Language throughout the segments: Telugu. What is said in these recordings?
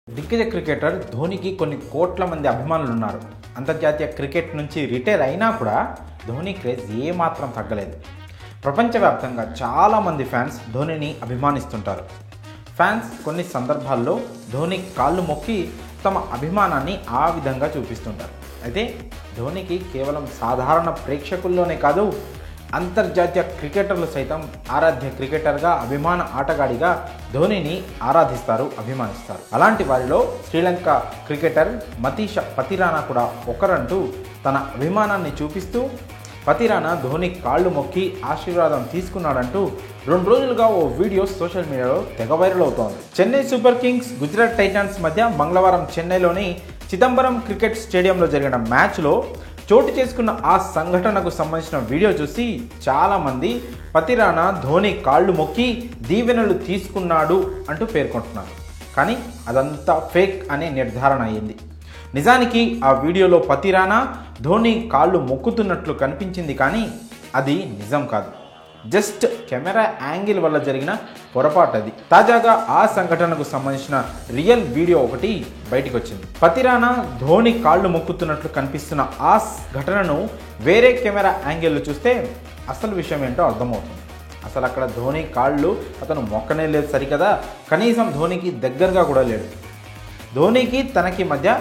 దిగ్గజ క్రికెటర్ ధోనికి కొన్ని కోట్ల మంది అభిమానులు ఉన్నారు. అంతర్జాతీయ క్రికెట్ నుంచి రిటైర్ అయినా కూడా ధోని క్రేజ్ ఏమాత్రం తగ్గలేదు. ప్రపంచవ్యాప్తంగా చాలామంది ఫ్యాన్స్ ధోనిని అభిమానిస్తుంటారు. ఫ్యాన్స్ కొన్ని సందర్భాల్లో ధోని కాళ్ళు మొక్కి తమ అభిమానాన్ని ఆ విధంగా చూపిస్తుంటారు. అయితే ధోనికి కేవలం సాధారణ ప్రేక్షకుల్లోనే కాదు, అంతర్జాతీయ క్రికెటర్లు సైతం ఆరాధ్య క్రికెటర్గా, అభిమాన ఆటగాడిగా ధోనిని ఆరాధిస్తారు, అభిమానిస్తారు. అలాంటి వారిలో శ్రీలంక క్రికెటర్ మతీష పతిరానా కూడా ఒకరంటూ తన అభిమానాన్ని చూపిస్తూ పతిరానా ధోని కాళ్ళు మొక్కి ఆశీర్వాదం తీసుకున్నాడంటూ 2 రోజులుగా ఓ వీడియో సోషల్ మీడియాలో తెగ వైరల్ అవుతోంది. Chennai super Kings, Gujarat Titans మధ్య మంగళవారం చెన్నైలోని చిదంబరం క్రికెట్ స్టేడియంలో జరిగిన మ్యాచ్లో చోటు చేసుకున్న ఆ సంఘటనకు సంబంధించిన వీడియో చూసి చాలామంది పతిరానా ధోని కాళ్ళు మొక్కి దీవెనలు తీసుకున్నాడు అంటూ పేర్కొంటున్నారు. కానీ అదంతా ఫేక్ అనే నిర్ధారణ అయ్యింది. నిజానికి ఆ వీడియోలో పతిరానా ధోని కాళ్ళు మొక్కుతున్నట్లు కనిపించింది, కానీ అది నిజం కాదు. జస్ట్ కెమెరా యాంగిల్ వల్ల జరిగిన పొరపాటు అది. తాజాగా ఆ సంఘటనకు సంబంధించిన రియల్ వీడియో ఒకటి బయటకు వచ్చింది. పతిరానా ధోని కాళ్ళు మొక్కుతున్నట్లు కనిపిస్తున్న ఆ ఘటనను వేరే కెమెరా యాంగిల్లో చూస్తే అసలు విషయం ఏంటో అర్థమవుతుంది. అసలు అక్కడ ధోని కాళ్ళు అతను మొక్కనే లేదు సరికదా, కనీసం ధోనికి దగ్గరగా కూడా లేడు. ధోనికి తనకి మధ్య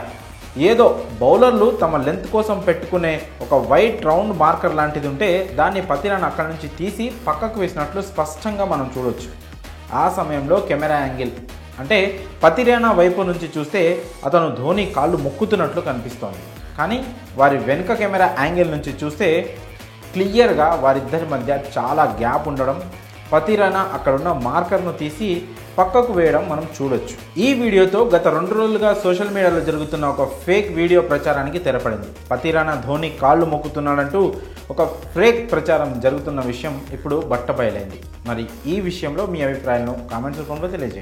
ఏదో బౌలర్లు తమ లెంత్ కోసం పెట్టుకునే ఒక వైట్ రౌండ్ మార్కర్ లాంటిది ఉంటే దాన్ని పతిరానా అక్కడి నుంచి తీసి పక్కకు వేసినట్లు స్పష్టంగా మనం చూడొచ్చు. ఆ సమయంలో కెమెరా యాంగిల్ అంటే పతిరానా వైపు నుంచి చూస్తే అతను ధోని కాళ్ళు మొక్కుతున్నట్లు కనిపిస్తోంది. కానీ వారి వెనుక కెమెరా యాంగిల్ నుంచి చూస్తే క్లియర్గా వారిద్దరి మధ్య చాలా గ్యాప్ ఉండడం, పతిరానా అక్కడున్న మార్కర్ను తీసి పక్కకు వేయడం మనం చూడొచ్చు. ఈ వీడియోతో గత 2 రోజులుగా సోషల్ మీడియాలో జరుగుతున్న ఒక ఫేక్ వీడియో ప్రచారానికి తెరపడింది. పతిరానా ధోని కాళ్ళు మొక్కుతున్నాడంటూ ఒక ఫేక్ ప్రచారం జరుగుతున్న విషయం ఇప్పుడు బట్టబయలైంది. మరి ఈ విషయంలో మీ అభిప్రాయాలను కామెంట్స్ రూపంలో తెలియజేయండి.